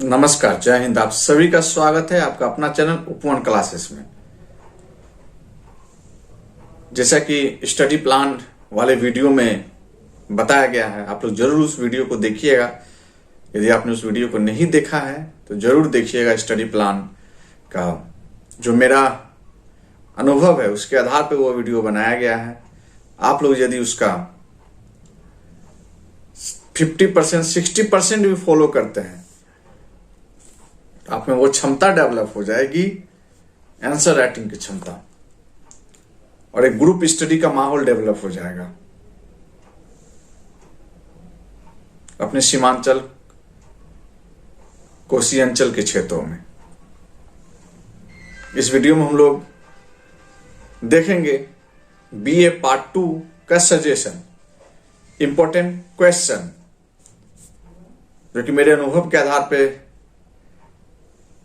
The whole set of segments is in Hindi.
नमस्कार, जय हिंद। आप सभी का स्वागत है आपका अपना चैनल उपवन क्लासेस में। जैसा कि स्टडी प्लान वाले वीडियो में बताया गया है, आप लोग जरूर उस वीडियो को देखिएगा। यदि आपने उस वीडियो को नहीं देखा है तो जरूर देखिएगा। स्टडी प्लान का जो मेरा अनुभव है उसके आधार पर वो वीडियो बनाया गया है। आप लोग यदि उसका 50% 60% भी फॉलो करते हैं, आप में वो क्षमता डेवलप हो जाएगी, आंसर राइटिंग की क्षमता, और एक ग्रुप स्टडी का माहौल डेवलप हो जाएगा अपने सीमांचल कोसी अंचल के क्षेत्रों में। इस वीडियो में हम लोग देखेंगे बीए पार्ट 2 का सजेशन, इंपॉर्टेंट क्वेश्चन, जो कि मेरे अनुभव के आधार पे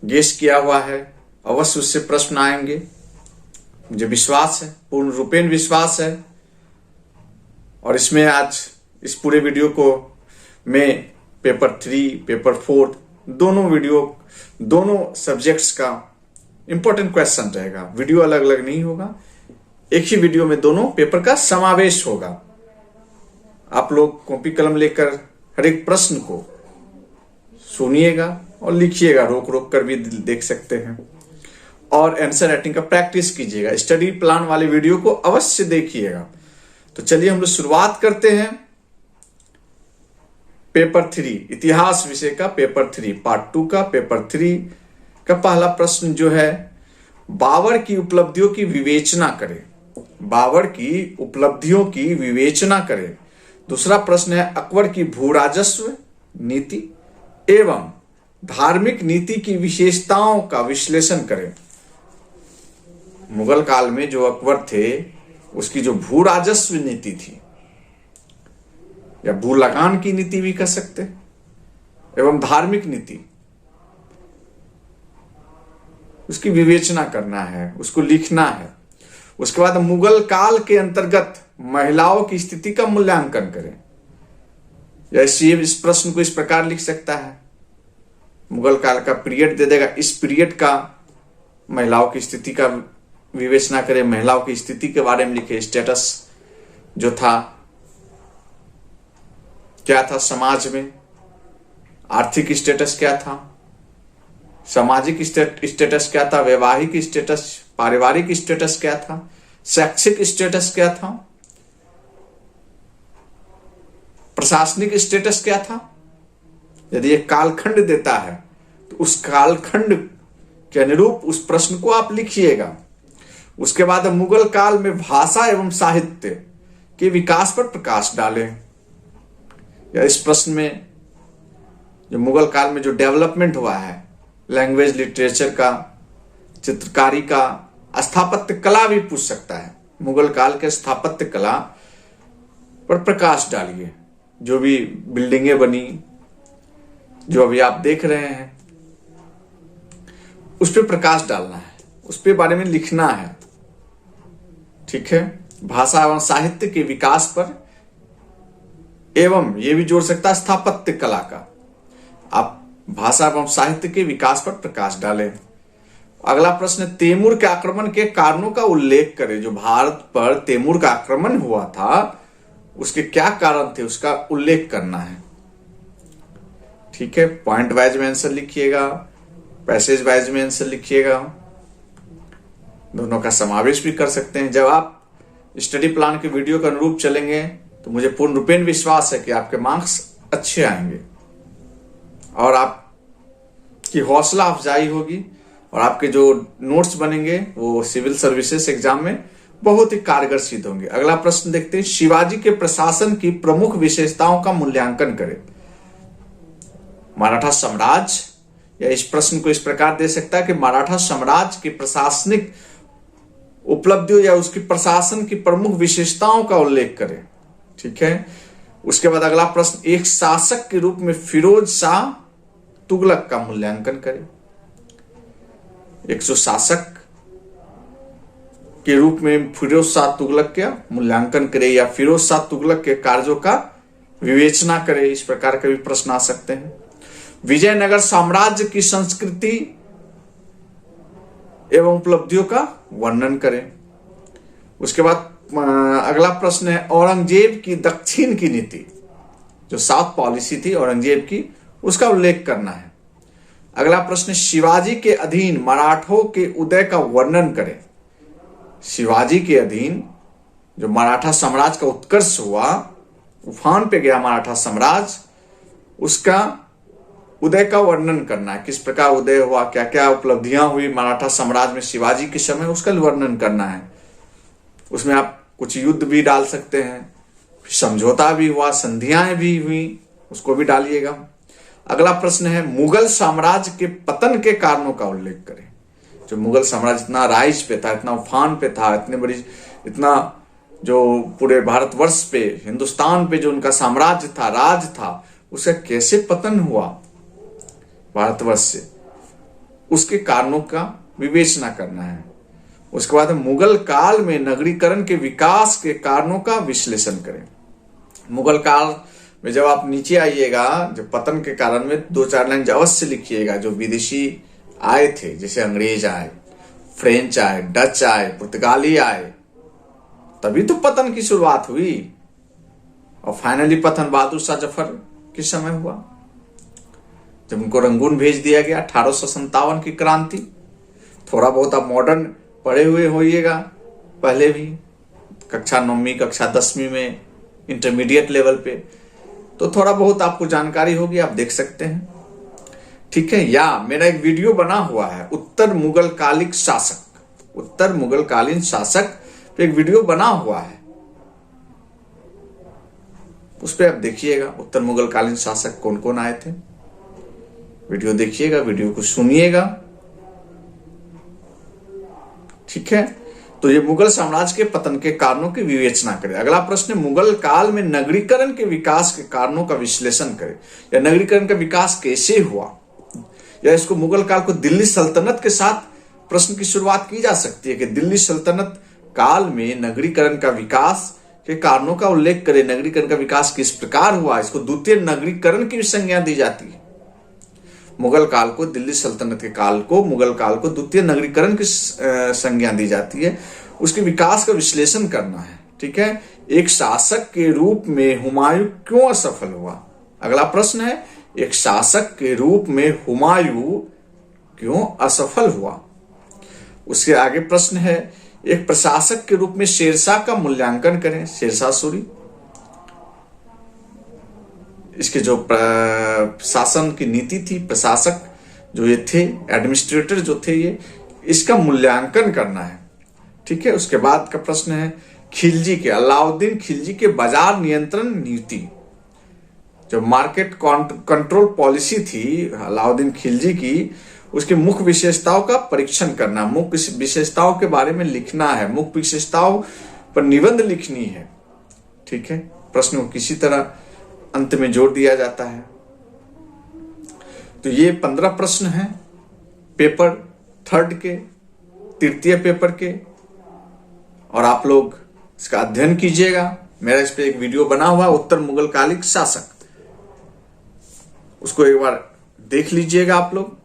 गेस किया हुआ है। अवश्य उससे प्रश्न आएंगे, मुझे विश्वास है, पूर्ण रूपेण विश्वास है। और इसमें आज इस पूरे वीडियो को मैं पेपर 3, पेपर 4 दोनों सब्जेक्ट्स का इंपॉर्टेंट क्वेश्चन रहेगा। वीडियो अलग अलग नहीं होगा, एक ही वीडियो में दोनों पेपर का समावेश होगा। आप लोग कॉपी कलम लेकर हर एक प्रश्न को सुनिएगा और लिखिएगा, रोक रोक कर भी देख सकते हैं, और आंसर राइटिंग का प्रैक्टिस कीजिएगा। स्टडी प्लान वाले वीडियो को अवश्य देखिएगा। तो चलिए हम लोग शुरुआत करते हैं पेपर 3, इतिहास विषय का पेपर 3 पार्ट 2 का पेपर 3 का पहला प्रश्न जो है, बाबर की उपलब्धियों की विवेचना करें। बाबर की उपलब्धियों की विवेचना करें। दूसरा प्रश्न है, अकबर की भू राजस्व नीति एवं धार्मिक नीति की विशेषताओं का विश्लेषण करें। मुगल काल में जो अकबर थे उसकी जो भू राजस्व नीति थी, या भू लगान की नीति भी कह सकते, एवं धार्मिक नीति, उसकी विवेचना करना है, उसको लिखना है। उसके बाद मुगल काल के अंतर्गत महिलाओं की स्थिति का मूल्यांकन करें। या इस प्रश्न को इस प्रकार लिख सकता है, मुगल काल का पीरियड दे देगा, इस पीरियड का महिलाओं की स्थिति का विवेचना करें, महिलाओं की स्थिति के बारे में लिखे, स्टेटस जो था, क्या था समाज में, आर्थिक स्टेटस क्या था, सामाजिक स्टेटस क्या था, वैवाहिक स्टेटस, पारिवारिक स्टेटस क्या था, शैक्षिक स्टेटस क्या था, प्रशासनिक स्टेटस क्या था। यदि एक कालखंड देता है तो उस कालखंड के अनुरूप उस प्रश्न को आप लिखिएगा। उसके बाद मुगल काल में भाषा एवं साहित्य के विकास पर प्रकाश डालें। या इस प्रश्न में जो मुगल काल में जो डेवलपमेंट हुआ है, लैंग्वेज, लिटरेचर का, चित्रकारी का, स्थापत्य कला भी पूछ सकता है। मुगल काल के स्थापत्य कला पर प्रकाश डालिए। जो भी बिल्डिंगें बनी, जो अभी आप देख रहे हैं, उस पर प्रकाश डालना है, उस पे बारे में लिखना है। ठीक है। भाषा एवं साहित्य के विकास पर, एवं ये भी जोड़ सकता है स्थापत्य कला का। आप भाषा एवं साहित्य के विकास पर प्रकाश डालें। अगला प्रश्न, तैमूर के आक्रमण के कारणों का उल्लेख करें। जो भारत पर तैमूर का आक्रमण हुआ था उसके क्या कारण थे, उसका उल्लेख करना है। ठीक है। पॉइंट वाइज में आंसर लिखिएगा, पैसेज वाइज में आंसर लिखिएगा, दोनों का समावेश भी कर सकते हैं। जब आप स्टडी प्लान के वीडियो के अनुरूप चलेंगे तो मुझे पूर्ण रूपेण विश्वास है कि आपके मार्क्स अच्छे आएंगे और आपकी हौसला अफजाई होगी, और आपके जो नोट्स बनेंगे वो सिविल सर्विसेज एग्जाम में बहुत ही कारगर सिद्ध होंगे। अगला प्रश्न देखते हैं, शिवाजी के प्रशासन की प्रमुख विशेषताओं का मूल्यांकन करें। मराठा साम्राज्य, या इस प्रश्न को इस प्रकार दे सकता है कि मराठा साम्राज्य की प्रशासनिक उपलब्धियों या उसकी प्रशासन की प्रमुख विशेषताओं का उल्लेख करें। ठीक है। उसके बाद अगला प्रश्न, एक शासक के रूप में फिरोज शाह तुगलक का मूल्यांकन करें। एक जो शासक के रूप में फिरोज शाह तुगलक का मूल्यांकन करे, या फिरोज शाह तुगलक के कार्यों का विवेचना करे, इस प्रकार के भी प्रश्न आ सकते हैं। विजयनगर साम्राज्य की संस्कृति एवं उपलब्धियों का वर्णन करें। उसके बाद अगला प्रश्न है औरंगजेब की दक्षिण की नीति, जो साउथ पॉलिसी थी औरंगजेब की, उसका उल्लेख करना है। अगला प्रश्न शिवाजी के अधीन मराठों के उदय का वर्णन करें। शिवाजी के अधीन जो मराठा साम्राज्य का उत्कर्ष हुआ, उफान पे गया मराठा साम्राज्य, उसका उदय का वर्णन करना है। किस प्रकार उदय हुआ, क्या क्या उपलब्धियां हुई मराठा साम्राज्य में शिवाजी के समय, उसका वर्णन करना है। उसमें आप कुछ युद्ध भी डाल सकते हैं, समझौता भी हुआ, संधियां भी हुई, उसको भी डालिएगा। अगला प्रश्न है मुगल साम्राज्य के पतन के कारणों का उल्लेख करें। जो मुगल साम्राज्य इतना राइज पे था, इतना उफान पे था, इतना जो पूरे भारतवर्ष पे, हिंदुस्तान पे जो उनका साम्राज्य था, राज था, उसका कैसे पतन हुआ भारतवर्ष से, उसके कारणों का विवेचना करना है। उसके बाद मुगल काल में नगरीकरण के विकास के कारणों का विश्लेषण करें। मुगल काल में जब आप नीचे आइएगा, जो पतन के कारण में 2-4 लाइन अवश्य लिखिएगा। जो विदेशी आए थे, जैसे अंग्रेज आए, फ्रेंच आए, डच आए, पुर्तगाली आए, तभी तो पतन की शुरुआत हुई। और फाइनली पतन बहादुर शाह जफर के समय हुआ, जब उनको रंगून भेज दिया गया। 1857 की क्रांति। थोड़ा बहुत आप मॉडर्न पढ़े हुए होइएगा, पहले भी कक्षा 9वीं कक्षा 10वीं में, इंटरमीडिएट लेवल पे, तो थोड़ा बहुत आपको जानकारी होगी, आप देख सकते हैं। ठीक है। या मेरा एक वीडियो बना हुआ है उत्तर मुगल कालिक शासक, उत्तर मुगल कालीन शासक पे एक वीडियो बना हुआ है, उस पर आप देखिएगा उत्तर मुगल कालीन शासक कौन कौन आए थे। वीडियो देखिएगा, वीडियो को सुनिएगा। ठीक है। तो ये मुगल साम्राज्य के पतन के कारणों की विवेचना करें। अगला प्रश्न है मुगल काल में नगरीकरण के विकास के कारणों का विश्लेषण करें। या नगरीकरण का विकास कैसे हुआ, या इसको मुगल काल को दिल्ली सल्तनत के साथ प्रश्न की शुरुआत की जा सकती है कि दिल्ली सल्तनत काल में नगरीकरण का विकास के कारणों का उल्लेख करें। नगरीकरण का विकास किस प्रकार हुआ, इसको द्वितीय नगरीकरण की संज्ञा दी जाती है। मुगल काल को, दिल्ली सल्तनत के काल को, मुगल काल को द्वितीय नगरीकरण की संज्ञा दी जाती है। उसके विकास का विश्लेषण करना है। ठीक है। एक शासक के रूप में हुमायूं क्यों असफल हुआ। अगला प्रश्न है एक शासक के रूप में हुमायूं क्यों असफल हुआ। उसके आगे प्रश्न है एक प्रशासक के रूप में शेरशाह का मूल्यांकन करें। शेरशाह सूरी, इसके जो शासन की नीति थी, प्रशासक जो ये थे, एडमिनिस्ट्रेटर जो थे, ये इसका मूल्यांकन करना है। ठीक है। उसके बाद का प्रश्न है खिलजी के, अलाउद्दीन खिलजी के बाजार नियंत्रण नीति, जो मार्केट कंट्रोल पॉलिसी थी अलाउद्दीन खिलजी की, उसकी मुख्य विशेषताओं का परीक्षण करना। मुख्य विशेषताओं के बारे में लिखना है, मुख्य विशेषताओं पर निबंध लिखनी है। ठीक है। प्रश्न को किसी तरह अंत में जोड़ दिया जाता है। तो ये 15 प्रश्न हैं पेपर 3rd के, तृतीय पेपर के, और आप लोग इसका अध्ययन कीजिएगा। मेरा इस पे एक वीडियो बना हुआ उत्तर मुगल कालिक शासक, उसको एक बार देख लीजिएगा आप लोग,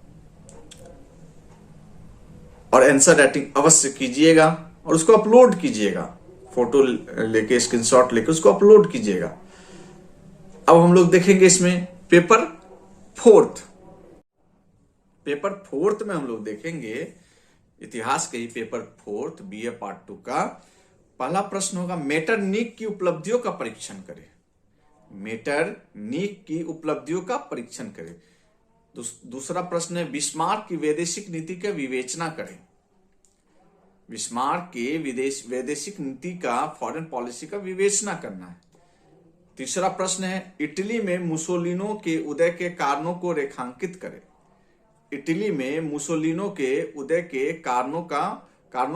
और आंसर राइटिंग अवश्य कीजिएगा और उसको अपलोड कीजिएगा। फोटो लेके, स्क्रीनशॉट लेके उसको अपलोड कीजिएगा। अब हम लोग देखेंगे इसमें पेपर 4th। पेपर 4th में हम लोग देखेंगे इतिहास के ही पेपर 4th BA पार्ट 2 का पहला प्रश्न होगा मेटरनिक की उपलब्धियों का परीक्षण करें। मेटरनिक की उपलब्धियों का परीक्षण करें। दूसरा प्रश्न है बिस्मार्क की वैदेशिक नीति का विवेचना करें। बिस्मार्क के वैदेशिक नीति का, फॉरेन पॉलिसी का विवेचना करना है। तीसरा प्रश्न है इटली में मुसोलिनो के उदय के कारणों को रेखांकित करें। इटली में मुसोलिनो के उदय के कारणों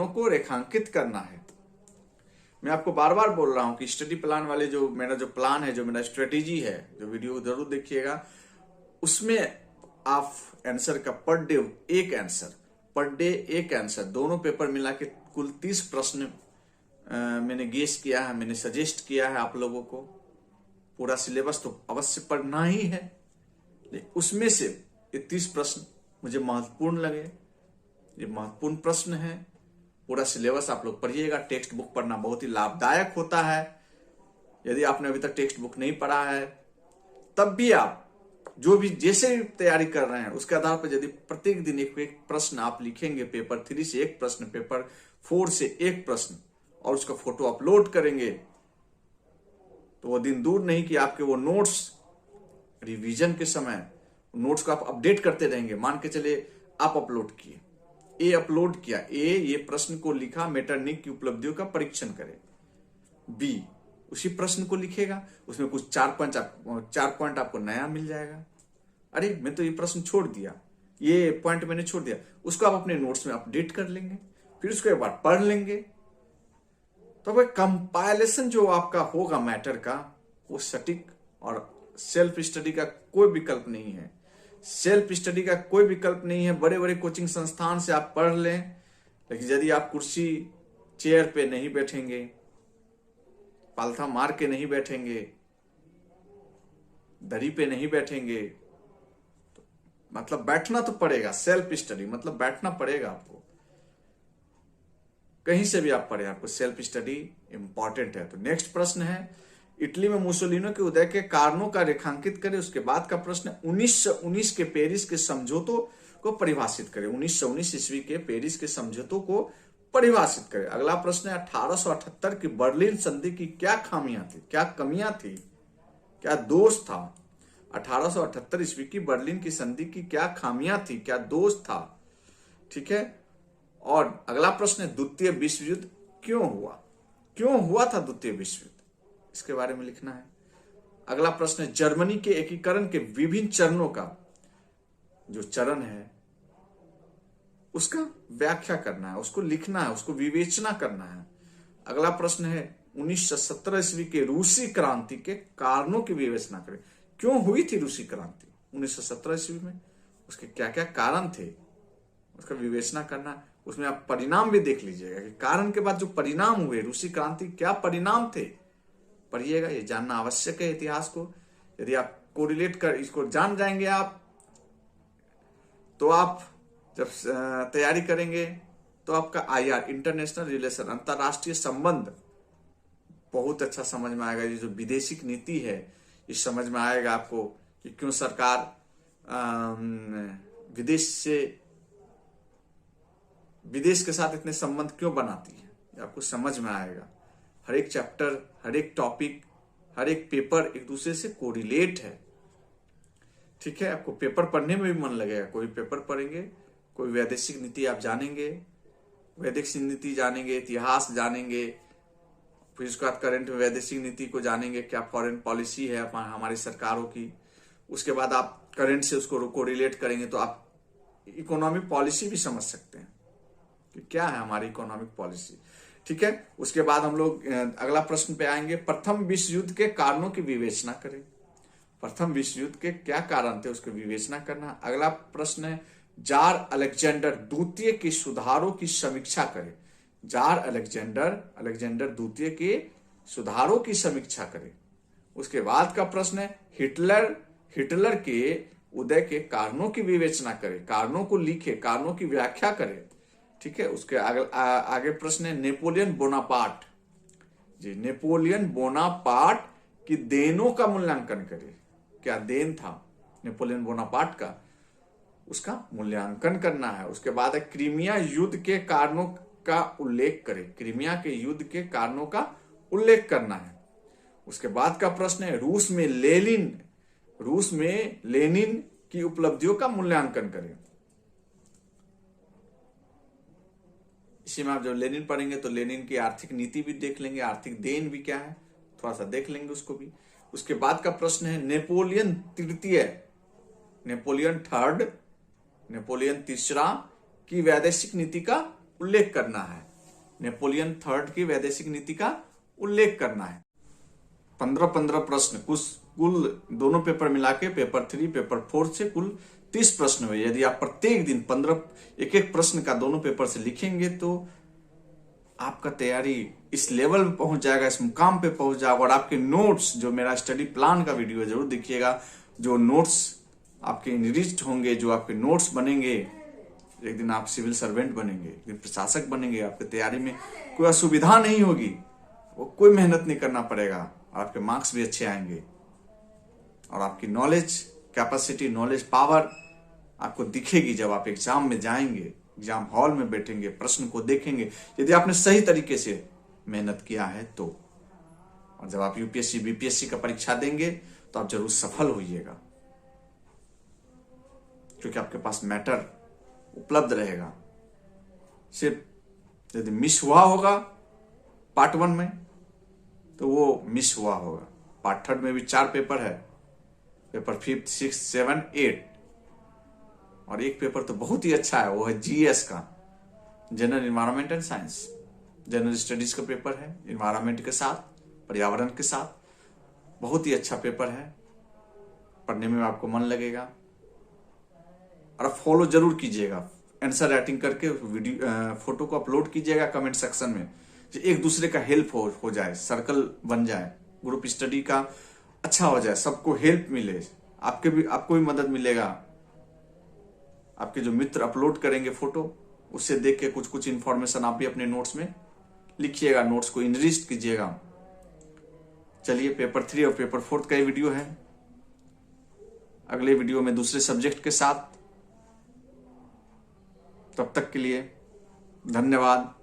को रेखांकित करना है। मैं आपको बार बार बोल रहा हूं कि स्टडी प्लान वाले जो मेरा जो प्लान है, जो मेरा स्ट्रेटेजी है, जो वीडियो जरूर देखिएगा, उसमें आप आंसर का पर डे एक आंसर, दोनों पेपर मिला के कुल 30 प्रश्न मैंने गेस किया है, मैंने सजेस्ट किया है आप लोगों को। पूरा सिलेबस तो अवश्य पढ़ना ही है, उसमें से ये 30 प्रश्न मुझे महत्वपूर्ण लगे। ये महत्वपूर्ण प्रश्न है। पूरा सिलेबस आप लोग पढ़िएगा। टेक्स्ट बुक पढ़ना बहुत ही लाभदायक होता है। यदि आपने अभी तक टेक्स्ट बुक नहीं पढ़ा है, तब भी आप जो भी जैसे भी तैयारी कर रहे हैं उसके आधार पर यदि प्रत्येक दिन एक एक प्रश्न आप लिखेंगे, पेपर 3 से एक प्रश्न, पेपर 4 से एक प्रश्न, और उसका फोटो अपलोड करेंगे, तो वो दिन दूर नहीं कि आपके वो नोट्स रिवीजन के समय नोट्स को आप अपडेट करते रहेंगे। मान के चले आप अपलोड किए, ए अपलोड किया, ए ये प्रश्न को लिखा, मेटरनिक की उपलब्धियों का परीक्षण करे। बी उसी प्रश्न को लिखेगा, उसमें कुछ 4 पॉइंट आपको नया मिल जाएगा। अरे मैं तो ये प्रश्न छोड़ दिया, ये पॉइंट मैंने छोड़ दिया, उसको आप अपने नोट्स में अपडेट कर लेंगे, फिर उसको एक बार पढ़ लेंगे। तो भाई कंपाइलेशन जो आपका होगा मैटर का, वो सटीक और सेल्फ स्टडी का कोई विकल्प नहीं है। सेल्फ स्टडी का कोई विकल्प नहीं है। बड़े बड़े कोचिंग संस्थान से आप पढ़ लें, लेकिन यदि आप कुर्सी चेयर पे नहीं बैठेंगे, पालथा मार के नहीं बैठेंगे, दरी पे नहीं बैठेंगे, तो मतलब बैठना तो पड़ेगा। सेल्फ स्टडी मतलब बैठना पड़ेगा आपको। कहीं से भी आप पढ़े, आपको सेल्फ स्टडी इंपॉर्टेंट है। तो नेक्स्ट प्रश्न है, इटली में मुसोलिनो के उदय के कारणों का रेखांकित करें। उसके बाद का प्रश्न है, 1919 के पेरिस के समझौतों को परिभाषित करें। 1919 ईस्वी के पेरिस के समझौतों को परिभाषित करें। अगला प्रश्न है, 1878 की बर्लिन संधि की क्या खामियां थी, क्या कमियां थी, क्या दोष था। 1878 ईस्वी की बर्लिन की संधि की क्या खामियां थी, क्या दोष था। ठीक है। और अगला प्रश्न है, द्वितीय विश्व युद्ध क्यों हुआ, क्यों हुआ था द्वितीय विश्व युद्ध, इसके बारे में लिखना है। अगला प्रश्न है, जर्मनी के एकीकरण के विभिन्न चरणों का जो चरण है उसका व्याख्या करना है, उसको लिखना है, उसको विवेचना करना है। अगला प्रश्न है, 1917 ईस्वी के रूसी क्रांति के कारणों की विवेचना करें। क्यों हुई थी रूसी क्रांति 1917 ईस्वी में, उसके क्या क्या कारण थे, उसका विवेचना करना। उसमें आप परिणाम भी देख लीजिएगा कि कारण के बाद जो परिणाम हुए रूसी क्रांति, क्या परिणाम थे, पढ़िएगा। ये जानना आवश्यक है इतिहास को। यदि आप कोरिलेट कर इसको जान जाएंगे आप, तो आप जब तैयारी करेंगे तो आपका आईआर, इंटरनेशनल रिलेशन, अंतरराष्ट्रीय संबंध बहुत अच्छा समझ में आएगा। ये जो विदेशिक नीति है ये समझ में आएगा आपको कि क्यों सरकार विदेश के साथ इतने संबंध क्यों बनाती है, ये आपको समझ में आएगा। हर एक चैप्टर, हर एक टॉपिक, हर एक पेपर एक दूसरे से कोरिलेट है। ठीक है। आपको पेपर पढ़ने में भी मन लगेगा। कोई पेपर पढ़ेंगे, कोई वैदेशिक नीति आप जानेंगे, वैदेशिक नीति जानेंगे, इतिहास जानेंगे, फिर उसके बाद करंट में वैदेशिक नीति को जानेंगे, क्या फॉरेन पॉलिसी है हमारी सरकारों की। उसके बाद आप करंट से उसको कोरिलेट करेंगे तो आप इकोनॉमिक पॉलिसी भी समझ सकते हैं कि क्या है हमारी इकोनॉमिक पॉलिसी। ठीक है। उसके बाद हम लोग अगला प्रश्न पे आएंगे, प्रथम विश्व युद्ध के कारणों की विवेचना करें। प्रथम विश्व युद्ध के क्या कारण थे उसकी विवेचना करना। अगला प्रश्न है, जार अलेक्जेंडर द्वितीय के सुधारों की समीक्षा करें। जार अलेक्जेंडर द्वितीय के सुधारों की समीक्षा करें। उसके बाद का प्रश्न है, हिटलर के उदय के कारणों की विवेचना करें, कारणों को लिखे, कारणों की व्याख्या करें। ठीक है। उसके आगे प्रश्न है, नेपोलियन बोनापार्ट जी, नेपोलियन बोनापार्ट की देनों का मूल्यांकन करें। क्या देन था नेपोलियन बोनापार्ट का, उसका मूल्यांकन करना है। उसके बाद है, क्रीमिया युद्ध के कारणों का उल्लेख करें। क्रीमिया के युद्ध के कारणों का उल्लेख करना है। उसके बाद का प्रश्न है, रूस में लेनिन की उपलब्धियों का मूल्यांकन करें। इसी में आप जब लेनिन पढ़ेंगे तो लेनिन की आर्थिक नीति भी देख लेंगे, आर्थिक देन भी क्या है थोड़ा सा देख लेंगे उसको भी। उसके बाद का प्रश्न है, नेपोलियन तृतीय, नेपोलियन तीसरा की वैदेशिक नीति का उल्लेख करना है। नेपोलियन थर्ड की वैदेशिक नीति का उल्लेख करना है। 15 प्रश्न कुल दोनों पेपर मिला के पेपर 3 पेपर 4 से कुल 30 प्रश्न हुए। यदि आप प्रत्येक दिन 15 एक प्रश्न का दोनों पेपर से लिखेंगे तो आपका तैयारी इस लेवल पे पहुंच जाएगा, इस मुकाम पे पहुंच जाएगा। और आपके नोट्स, जो मेरा स्टडी प्लान का वीडियो है जरूर देखिएगा, जो नोट्स आपके इनरिच्ड होंगे, जो आपके नोट्स बनेंगे, एक दिन आप सिविल सर्वेंट बनेंगे, एक दिन प्रशासक बनेंगे, आपकी तैयारी में कोई असुविधा नहीं होगी, वो कोई मेहनत नहीं करना पड़ेगा, आपके मार्क्स भी अच्छे आएंगे और आपकी नॉलेज कैपेसिटी, नॉलेज पावर आपको दिखेगी जब आप एग्जाम में जाएंगे, एग्जाम हॉल में बैठेंगे, प्रश्न को देखेंगे, यदि आपने सही तरीके से मेहनत किया है तो। और जब आप यूपीएससी बीपीएससी का परीक्षा देंगे तो आप जरूर सफल होइएगा, क्योंकि आपके पास मैटर उपलब्ध रहेगा। सिर्फ यदि मिस हुआ होगा पार्ट 1 में तो वो मिस हुआ होगा। पार्ट 3 में भी 4 पेपर है, paper 5th 6th 7th 8th, और एक पेपर तो बहुत ही अच्छा है, वो है जीएस का, general environment and science. General studies का पेपर है, इन्वायरमेंट के साथ, पर्यावरण के साथ, बहुत ही अच्छा पेपर है, पढ़ने में आपको मन लगेगा। और आप फॉलो जरूर कीजिएगा, आंसर राइटिंग करके वीडियो फोटो को अपलोड कीजिएगा कमेंट सेक्शन में, एक दूसरे का हेल्प हो जाए, सर्कल बन जाए, ग्रुप स्टडी का अच्छा हो जाए, सबको हेल्प मिले, आपको भी मदद मिलेगा। आपके जो मित्र अपलोड करेंगे फोटो, उससे देख के कुछ कुछ इंफॉर्मेशन आप भी अपने नोट्स में लिखिएगा, नोट्स को इनरिच्ड कीजिएगा। चलिए, पेपर 3 और पेपर 4 का ही वीडियो है, अगले वीडियो में दूसरे सब्जेक्ट के साथ। तब तक के लिए धन्यवाद।